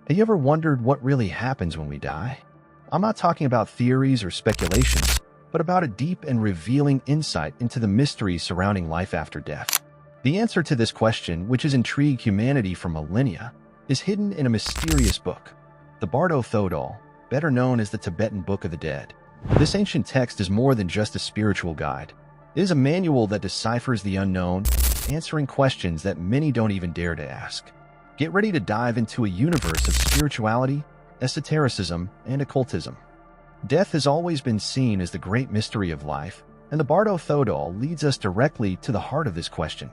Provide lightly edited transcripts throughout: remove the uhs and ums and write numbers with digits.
Have you ever wondered what really happens when we die? I'm not talking about theories or speculations, but about a deep and revealing insight into the mysteries surrounding life after death. The answer to this question, which has intrigued humanity for millennia, is hidden in a mysterious book, the Bardo Thodol, better known as the Tibetan Book of the Dead. This ancient text is more than just a spiritual guide. It is a manual that deciphers the unknown, answering questions that many don't even dare to ask. Get ready to dive into a universe of spirituality, esotericism, and occultism. Death has always been seen as the great mystery of life, and the Bardo Thodol leads us directly to the heart of this question.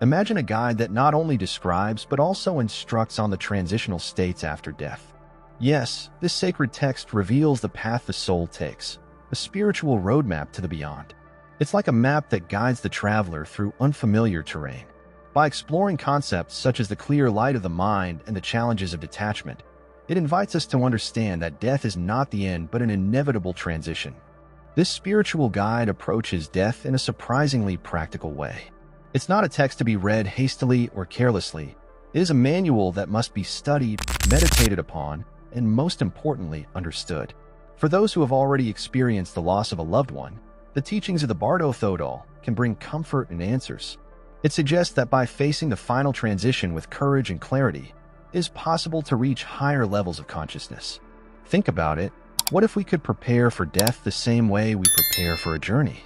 Imagine a guide that not only describes but also instructs on the transitional states after death. Yes, this sacred text reveals the path the soul takes, a spiritual roadmap to the beyond. It's like a map that guides the traveler through unfamiliar terrain. By exploring concepts such as the clear light of the mind and the challenges of detachment, it invites us to understand that death is not the end but an inevitable transition. This spiritual guide approaches death in a surprisingly practical way. It's not a text to be read hastily or carelessly. It is a manual that must be studied, meditated upon, and most importantly, understood. For those who have already experienced the loss of a loved one, the teachings of the Bardo Thodol can bring comfort and answers. It suggests that by facing the final transition with courage and clarity, it is possible to reach higher levels of consciousness. Think about it. What if we could prepare for death the same way we prepare for a journey?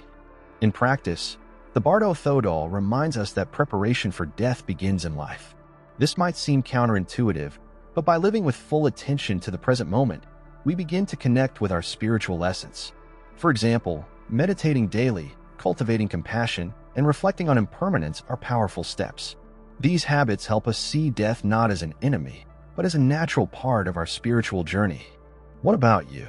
In practice, the Bardo Thodol reminds us that preparation for death begins in life. This might seem counterintuitive, but by living with full attention to the present moment, we begin to connect with our spiritual essence. For example, meditating daily, cultivating compassion, and reflecting on impermanence are powerful steps. These habits help us see death not as an enemy, but as a natural part of our spiritual journey. What about you?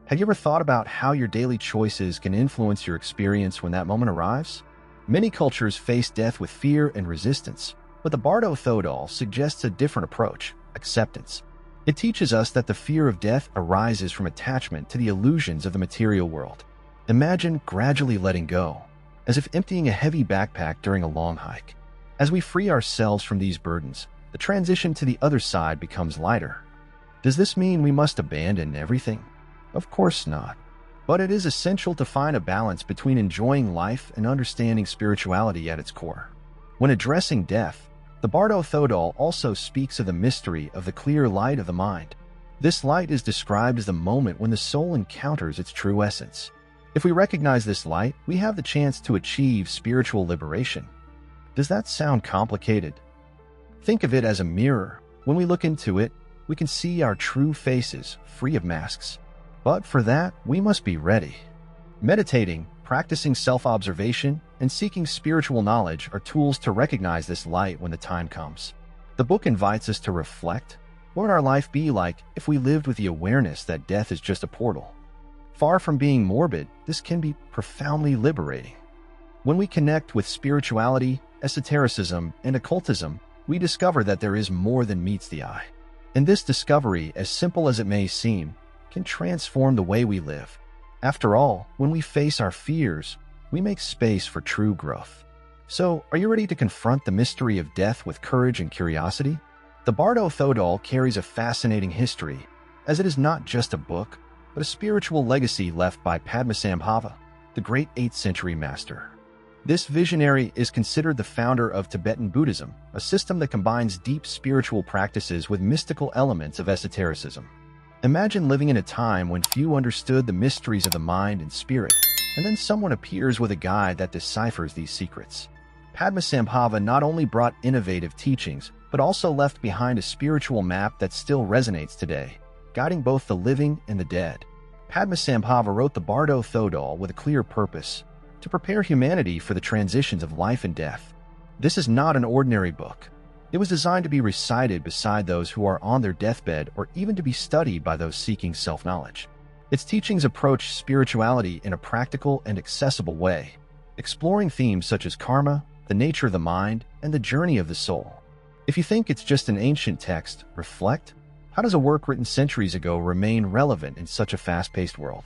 Have you ever thought about how your daily choices can influence your experience when that moment arrives? Many cultures face death with fear and resistance, but the Bardo Thodol suggests a different approach: acceptance. It teaches us that the fear of death arises from attachment to the illusions of the material world. Imagine gradually letting go, as if emptying a heavy backpack during a long hike. As we free ourselves from these burdens, the transition to the other side becomes lighter. Does this mean we must abandon everything? Of course not. But it is essential to find a balance between enjoying life and understanding spirituality at its core. When addressing death, the Bardo Thodol also speaks of the mystery of the clear light of the mind. This light is described as the moment when the soul encounters its true essence. If we recognize this light, we have the chance to achieve spiritual liberation. Does that sound complicated? Think of it as a mirror. When we look into it, we can see our true faces, free of masks. But for that, we must be ready. Meditating, practicing self-observation, and seeking spiritual knowledge are tools to recognize this light when the time comes. The book invites us to reflect. What would our life be like if we lived with the awareness that death is just a portal? Far from being morbid, this can be profoundly liberating. When we connect with spirituality, esotericism, and occultism, we discover that there is more than meets the eye. And this discovery, as simple as it may seem, can transform the way we live. After all, when we face our fears, we make space for true growth. So, are you ready to confront the mystery of death with courage and curiosity? The Bardo Thodol carries a fascinating history, as it is not just a book, but a spiritual legacy left by Padmasambhava, the great 8th century master. This visionary is considered the founder of Tibetan Buddhism, a system that combines deep spiritual practices with mystical elements of esotericism. Imagine living in a time when few understood the mysteries of the mind and spirit, and then someone appears with a guide that deciphers these secrets. Padmasambhava not only brought innovative teachings, but also left behind a spiritual map that still resonates today, guiding both the living and the dead. Padmasambhava wrote the Bardo Thodol with a clear purpose: to prepare humanity for the transitions of life and death. This is not an ordinary book. It was designed to be recited beside those who are on their deathbed or even to be studied by those seeking self-knowledge. Its teachings approach spirituality in a practical and accessible way, exploring themes such as karma, the nature of the mind, and the journey of the soul. If you think it's just an ancient text, reflect. How does a work written centuries ago remain relevant in such a fast-paced world?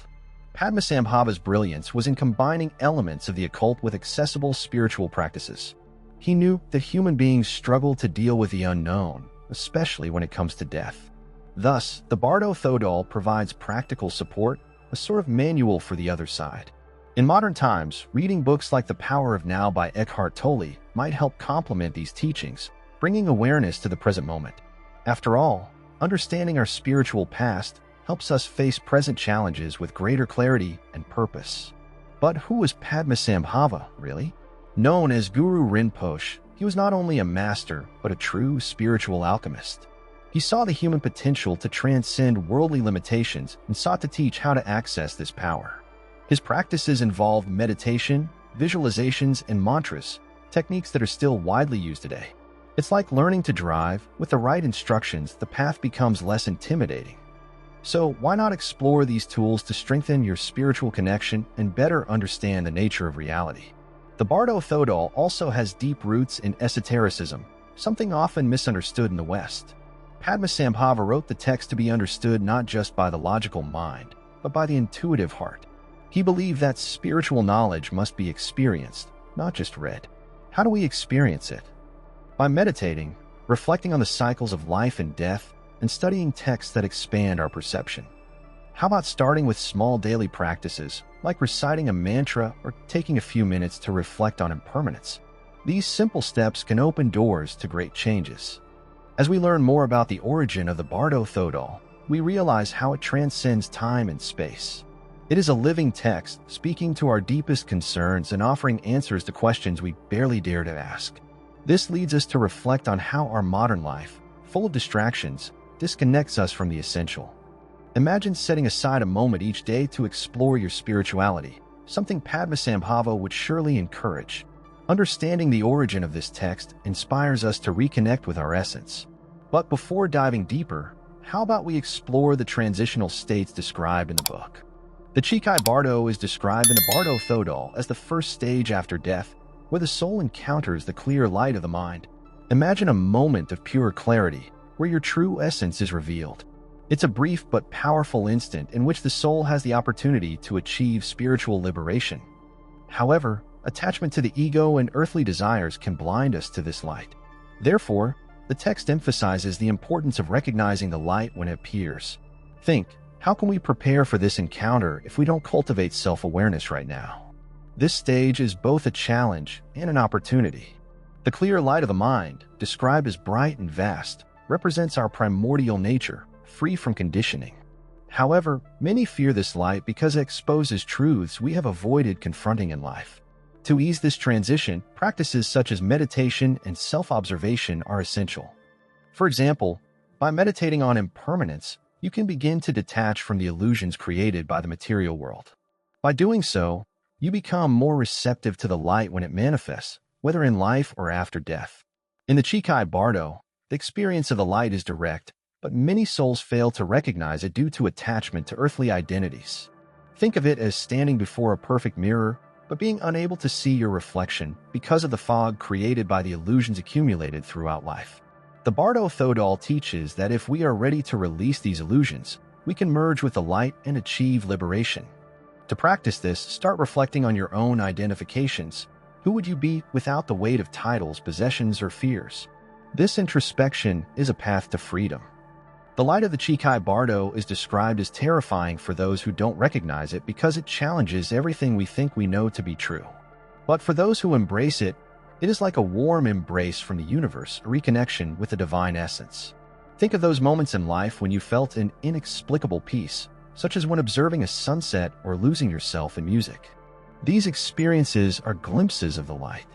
Padmasambhava's brilliance was in combining elements of the occult with accessible spiritual practices. He knew that human beings struggle to deal with the unknown, especially when it comes to death. Thus, the Bardo Thodol provides practical support, a sort of manual for the other side. In modern times, reading books like The Power of Now by Eckhart Tolle might help complement these teachings, bringing awareness to the present moment. After all, understanding our spiritual past helps us face present challenges with greater clarity and purpose. But who was Padmasambhava, really? Known as Guru Rinpoche, he was not only a master, but a true spiritual alchemist. He saw the human potential to transcend worldly limitations and sought to teach how to access this power. His practices involved meditation, visualizations, and mantras, techniques that are still widely used today. It's like learning to drive. With the right instructions, the path becomes less intimidating. So why not explore these tools to strengthen your spiritual connection and better understand the nature of reality? The Bardo Thodol also has deep roots in esotericism, something often misunderstood in the West. Padmasambhava wrote the text to be understood not just by the logical mind, but by the intuitive heart. He believed that spiritual knowledge must be experienced, not just read. How do we experience it? By meditating, reflecting on the cycles of life and death, and studying texts that expand our perception. How about starting with small daily practices, like reciting a mantra or taking a few minutes to reflect on impermanence? These simple steps can open doors to great changes. As we learn more about the origin of the Bardo Thodol, we realize how it transcends time and space. It is a living text, speaking to our deepest concerns and offering answers to questions we barely dare to ask. This leads us to reflect on how our modern life, full of distractions, disconnects us from the essential. Imagine setting aside a moment each day to explore your spirituality, something Padmasambhava would surely encourage. Understanding the origin of this text inspires us to reconnect with our essence. But before diving deeper, how about we explore the transitional states described in the book? The Chikai Bardo is described in the Bardo Thodol as the first stage after death, where the soul encounters the clear light of the mind. Imagine a moment of pure clarity, where your true essence is revealed. It's a brief but powerful instant in which the soul has the opportunity to achieve spiritual liberation. However, attachment to the ego and earthly desires can blind us to this light. Therefore, the text emphasizes the importance of recognizing the light when it appears. Think, how can we prepare for this encounter if we don't cultivate self-awareness right now? This stage is both a challenge and an opportunity. The clear light of the mind, described as bright and vast, represents our primordial nature, free from conditioning. However, many fear this light because it exposes truths we have avoided confronting in life. To ease this transition, practices such as meditation and self-observation are essential. For example, by meditating on impermanence, you can begin to detach from the illusions created by the material world. By doing so, you become more receptive to the light when it manifests, whether in life or after death. In the Chikai Bardo, the experience of the light is direct, but many souls fail to recognize it due to attachment to earthly identities. Think of it as standing before a perfect mirror, but being unable to see your reflection because of the fog created by the illusions accumulated throughout life. The Bardo Thodol teaches that if we are ready to release these illusions, we can merge with the light and achieve liberation. To practice this, start reflecting on your own identifications. Who would you be without the weight of titles, possessions, or fears? This introspection is a path to freedom. The light of the Chikai Bardo is described as terrifying for those who don't recognize it because it challenges everything we think we know to be true. But for those who embrace it, it is like a warm embrace from the universe, a reconnection with the divine essence. Think of those moments in life when you felt an inexplicable peace, such as when observing a sunset or losing yourself in music. These experiences are glimpses of the light.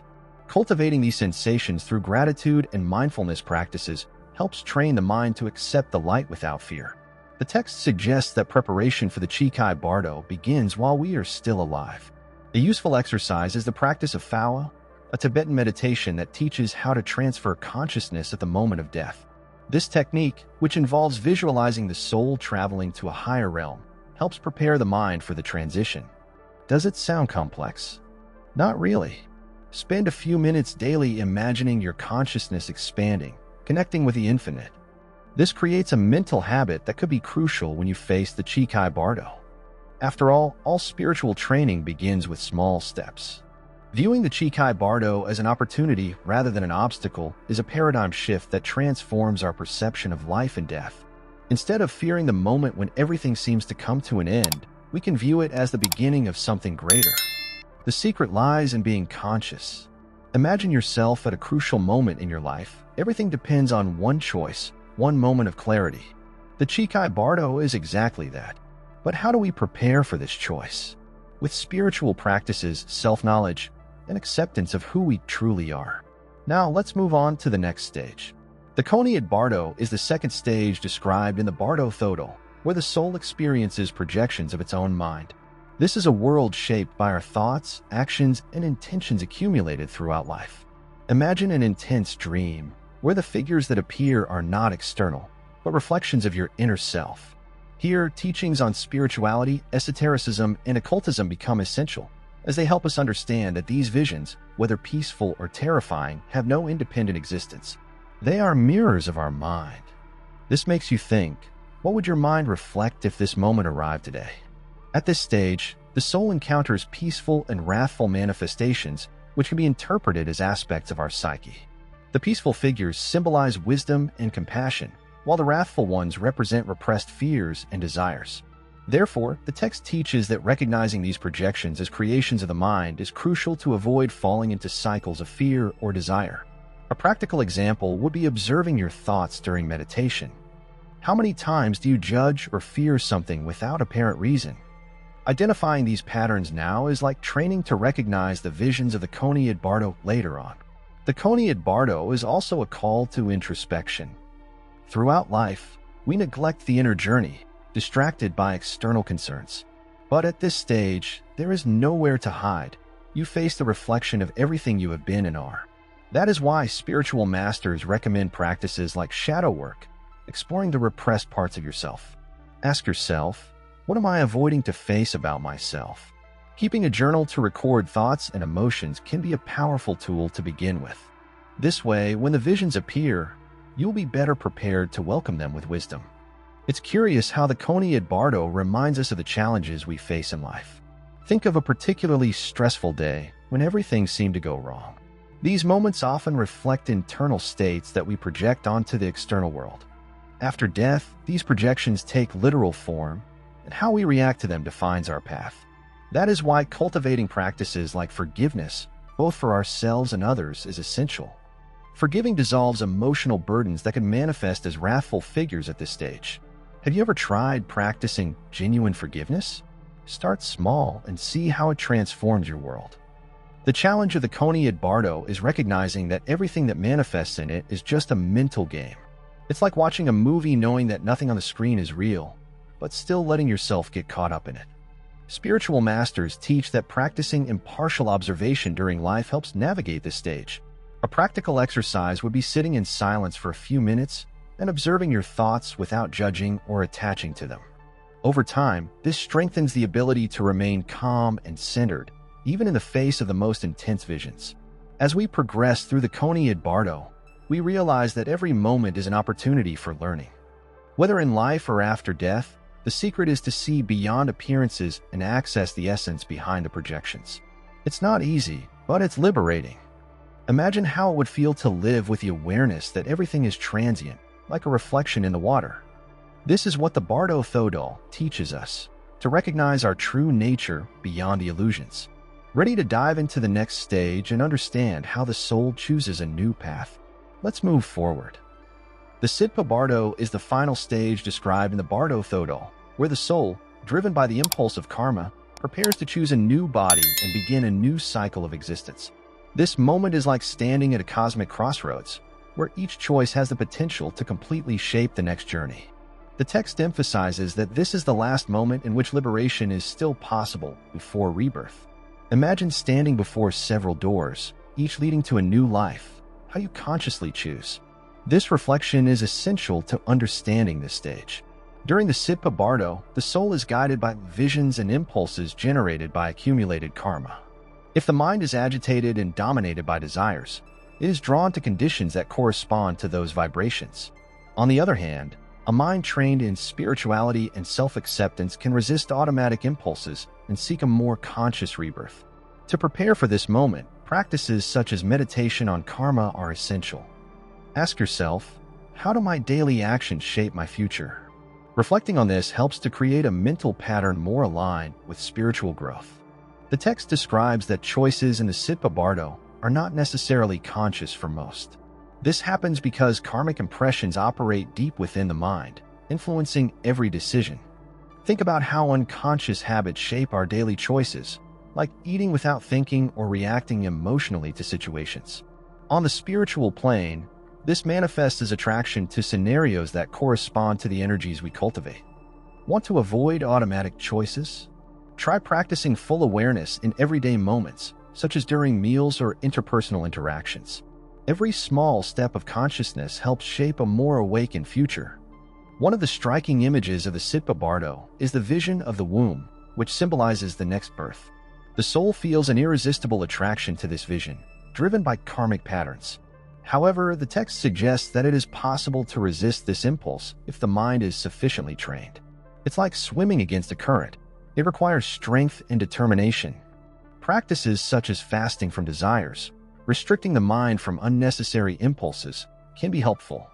Cultivating these sensations through gratitude and mindfulness practices helps train the mind to accept the light without fear. The text suggests that preparation for the Chikai Bardo begins while we are still alive. A useful exercise is the practice of Phawa, a Tibetan meditation that teaches how to transfer consciousness at the moment of death. This technique, which involves visualizing the soul traveling to a higher realm, helps prepare the mind for the transition. Does it sound complex? Not really. Spend a few minutes daily imagining your consciousness expanding, connecting with the infinite. This creates a mental habit that could be crucial when you face the Chikai Bardo. After all spiritual training begins with small steps. Viewing the Chikai Bardo as an opportunity rather than an obstacle is a paradigm shift that transforms our perception of life and death. Instead of fearing the moment when everything seems to come to an end, we can view it as the beginning of something greater. The secret lies in being conscious. Imagine yourself at a crucial moment in your life. Everything depends on one choice, one moment of clarity. The Chikai Bardo is exactly that. But how do we prepare for this choice? With spiritual practices, self-knowledge, and acceptance of who we truly are. Now let's move on to the next stage. The Koniad Bardo is the second stage described in the Bardo Thodol, where the soul experiences projections of its own mind. This is a world shaped by our thoughts, actions, and intentions accumulated throughout life. Imagine an intense dream, where the figures that appear are not external, but reflections of your inner self. Here, teachings on spirituality, esotericism, and occultism become essential, as they help us understand that these visions, whether peaceful or terrifying, have no independent existence. They are mirrors of our mind. This makes you think, what would your mind reflect if this moment arrived today? At this stage, the soul encounters peaceful and wrathful manifestations, which can be interpreted as aspects of our psyche. The peaceful figures symbolize wisdom and compassion, while the wrathful ones represent repressed fears and desires. Therefore, the text teaches that recognizing these projections as creations of the mind is crucial to avoid falling into cycles of fear or desire. A practical example would be observing your thoughts during meditation. How many times do you judge or fear something without apparent reason? Identifying these patterns now is like training to recognize the visions of the Koniad Bardo later on. The Koniad Bardo is also a call to introspection. Throughout life, we neglect the inner journey, distracted by external concerns. But at this stage, there is nowhere to hide. You face the reflection of everything you have been and are. That is why spiritual masters recommend practices like shadow work, exploring the repressed parts of yourself. Ask yourself, what am I avoiding to face about myself? Keeping a journal to record thoughts and emotions can be a powerful tool to begin with. This way, when the visions appear, you'll be better prepared to welcome them with wisdom. It's curious how the Koniad Bardo reminds us of the challenges we face in life. Think of a particularly stressful day when everything seemed to go wrong. These moments often reflect internal states that we project onto the external world. After death, these projections take literal form, and how we react to them defines our path. That is why cultivating practices like forgiveness, both for ourselves and others, is essential. Forgiving dissolves emotional burdens that can manifest as wrathful figures at this stage. Have you ever tried practicing genuine forgiveness? Start small and see how it transforms your world. The challenge of the Koniad Bardo is recognizing that everything that manifests in it is just a mental game. It's like watching a movie knowing that nothing on the screen is real, but still letting yourself get caught up in it. Spiritual masters teach that practicing impartial observation during life helps navigate this stage. A practical exercise would be sitting in silence for a few minutes and observing your thoughts without judging or attaching to them. Over time, this strengthens the ability to remain calm and centered, even in the face of the most intense visions. As we progress through the Koniad Bardo, we realize that every moment is an opportunity for learning. Whether in life or after death, the secret is to see beyond appearances and access the essence behind the projections. It's not easy, but it's liberating. Imagine how it would feel to live with the awareness that everything is transient, like a reflection in the water. This is what the Bardo Thodol teaches us, to recognize our true nature beyond the illusions. Ready to dive into the next stage and understand how the soul chooses a new path? Let's move forward. The Sidpa Bardo is the final stage described in the Bardo Thodol, where the soul, driven by the impulse of karma, prepares to choose a new body and begin a new cycle of existence. This moment is like standing at a cosmic crossroads, where each choice has the potential to completely shape the next journey. The text emphasizes that this is the last moment in which liberation is still possible before rebirth. Imagine standing before several doors, each leading to a new life. How you consciously choose. This reflection is essential to understanding this stage. During the Sidpa Bardo, the soul is guided by visions and impulses generated by accumulated karma. If the mind is agitated and dominated by desires, it is drawn to conditions that correspond to those vibrations. On the other hand, a mind trained in spirituality and self-acceptance can resist automatic impulses and seek a more conscious rebirth. To prepare for this moment, practices such as meditation on karma are essential. Ask yourself, how do my daily actions shape my future? Reflecting on this helps to create a mental pattern more aligned with spiritual growth. The text describes that choices in the Sitpa Bardo are not necessarily conscious for most. This happens because karmic impressions operate deep within the mind, influencing every decision. Think about how unconscious habits shape our daily choices, like eating without thinking or reacting emotionally to situations. On the spiritual plane, this manifests as attraction to scenarios that correspond to the energies we cultivate. Want to avoid automatic choices? Try practicing full awareness in everyday moments, such as during meals or interpersonal interactions. Every small step of consciousness helps shape a more awakened future. One of the striking images of the Sitpa Bardo is the vision of the womb, which symbolizes the next birth. The soul feels an irresistible attraction to this vision, driven by karmic patterns. However, the text suggests that it is possible to resist this impulse if the mind is sufficiently trained. It's like swimming against a current. It requires strength and determination. Practices such as fasting from desires, restricting the mind from unnecessary impulses, can be helpful.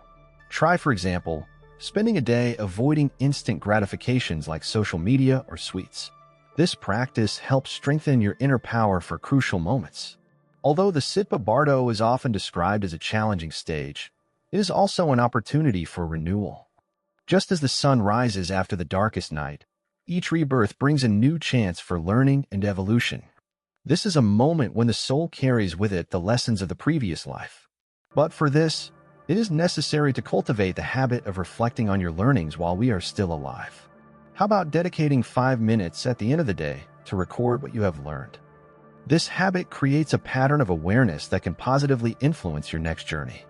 Try, for example, spending a day avoiding instant gratifications like social media or sweets. This practice helps strengthen your inner power for crucial moments. Although the Sitpa Bardo is often described as a challenging stage, it is also an opportunity for renewal. Just as the sun rises after the darkest night, each rebirth brings a new chance for learning and evolution. This is a moment when the soul carries with it the lessons of the previous life. But for this, it is necessary to cultivate the habit of reflecting on your learnings while we are still alive. How about dedicating 5 minutes at the end of the day to record what you have learned? This habit creates a pattern of awareness that can positively influence your next journey.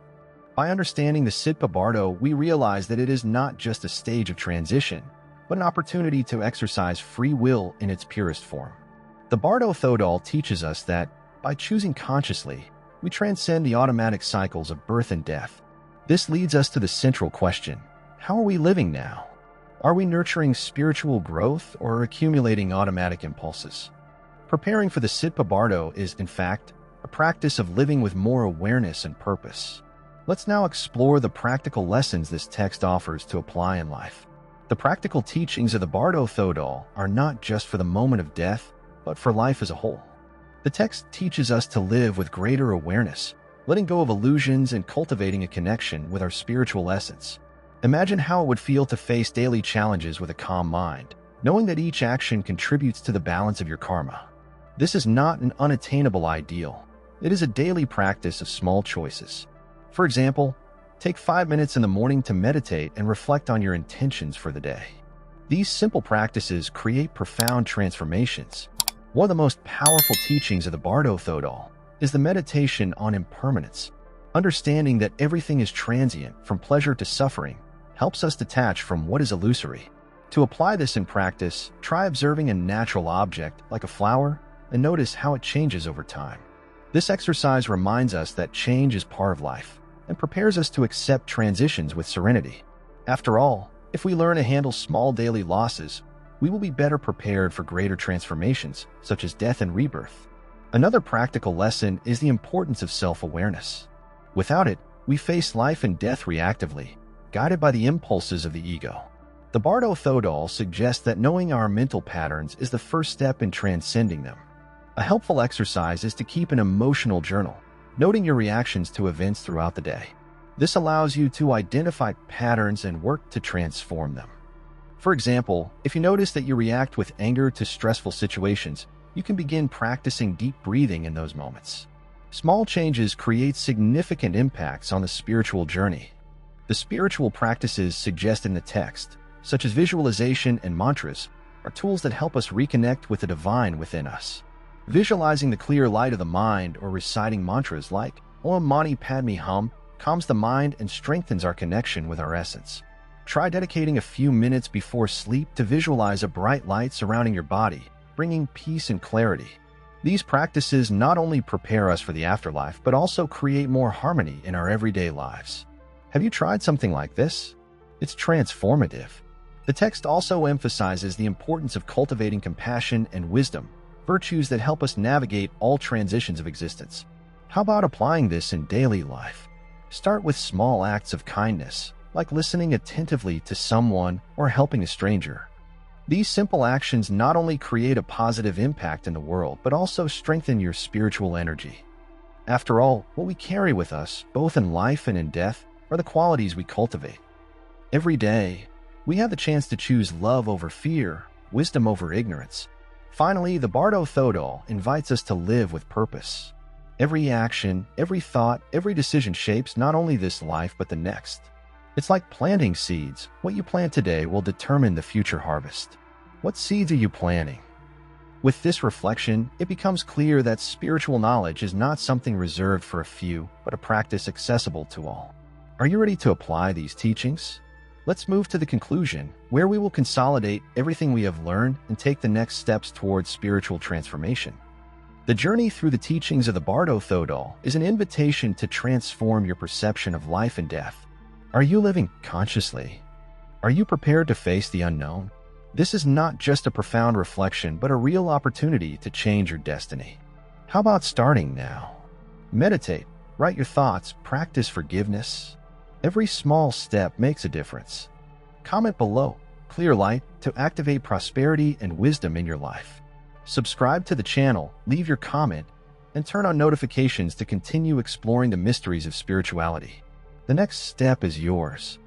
By understanding the Sitpa Bardo, we realize that it is not just a stage of transition, but an opportunity to exercise free will in its purest form. The Bardo Thodol teaches us that, by choosing consciously, we transcend the automatic cycles of birth and death. This leads us to the central question: how are we living now? Are we nurturing spiritual growth or accumulating automatic impulses? Preparing for the Sitpa Bardo is, in fact, a practice of living with more awareness and purpose. Let's now explore the practical lessons this text offers to apply in life. The practical teachings of the Bardo Thodol are not just for the moment of death, but for life as a whole. The text teaches us to live with greater awareness, letting go of illusions and cultivating a connection with our spiritual essence. Imagine how it would feel to face daily challenges with a calm mind, knowing that each action contributes to the balance of your karma. This is not an unattainable ideal. It is a daily practice of small choices. For example, take 5 minutes in the morning to meditate and reflect on your intentions for the day. These simple practices create profound transformations. One of the most powerful teachings of the Bardo Thodol is the meditation on impermanence. Understanding that everything is transient, from pleasure to suffering, helps us detach from what is illusory. To apply this in practice, try observing a natural object like a flower and notice how it changes over time. This exercise reminds us that change is part of life and prepares us to accept transitions with serenity. After all, if we learn to handle small daily losses, we will be better prepared for greater transformations, such as death and rebirth. Another practical lesson is the importance of self-awareness. Without it, we face life and death reactively, guided by the impulses of the ego. The Bardo Thodol suggests that knowing our mental patterns is the first step in transcending them. A helpful exercise is to keep an emotional journal, noting your reactions to events throughout the day. This allows you to identify patterns and work to transform them. For example, if you notice that you react with anger to stressful situations, you can begin practicing deep breathing in those moments. Small changes create significant impacts on the spiritual journey. The spiritual practices suggested in the text, such as visualization and mantras, are tools that help us reconnect with the divine within us. Visualizing the clear light of the mind or reciting mantras like Om Mani Padme Hum calms the mind and strengthens our connection with our essence. Try dedicating a few minutes before sleep to visualize a bright light surrounding your body, bringing peace and clarity. These practices not only prepare us for the afterlife, but also create more harmony in our everyday lives. Have you tried something like this? It's transformative. The text also emphasizes the importance of cultivating compassion and wisdom, virtues that help us navigate all transitions of existence. How about applying this in daily life? Start with small acts of kindness, like listening attentively to someone or helping a stranger. These simple actions not only create a positive impact in the world, but also strengthen your spiritual energy. After all, what we carry with us, both in life and in death, are the qualities we cultivate. Every day, we have the chance to choose love over fear, wisdom over ignorance. Finally, the Bardo Thodol invites us to live with purpose. Every action, every thought, every decision shapes not only this life but the next. It's like planting seeds. What you plant today will determine the future harvest. What seeds are you planting? With this reflection, it becomes clear that spiritual knowledge is not something reserved for a few, but a practice accessible to all. Are you ready to apply these teachings? Let's move to the conclusion, where we will consolidate everything we have learned and take the next steps towards spiritual transformation. The journey through the teachings of the Bardo Thodol is an invitation to transform your perception of life and death. Are you living consciously? Are you prepared to face the unknown? This is not just a profound reflection, but a real opportunity to change your destiny. How about starting now? Meditate, write your thoughts, practice forgiveness. Every small step makes a difference. Comment below, clear light to activate prosperity and wisdom in your life. Subscribe to the channel, leave your comment, and turn on notifications to continue exploring the mysteries of spirituality. The next step is yours.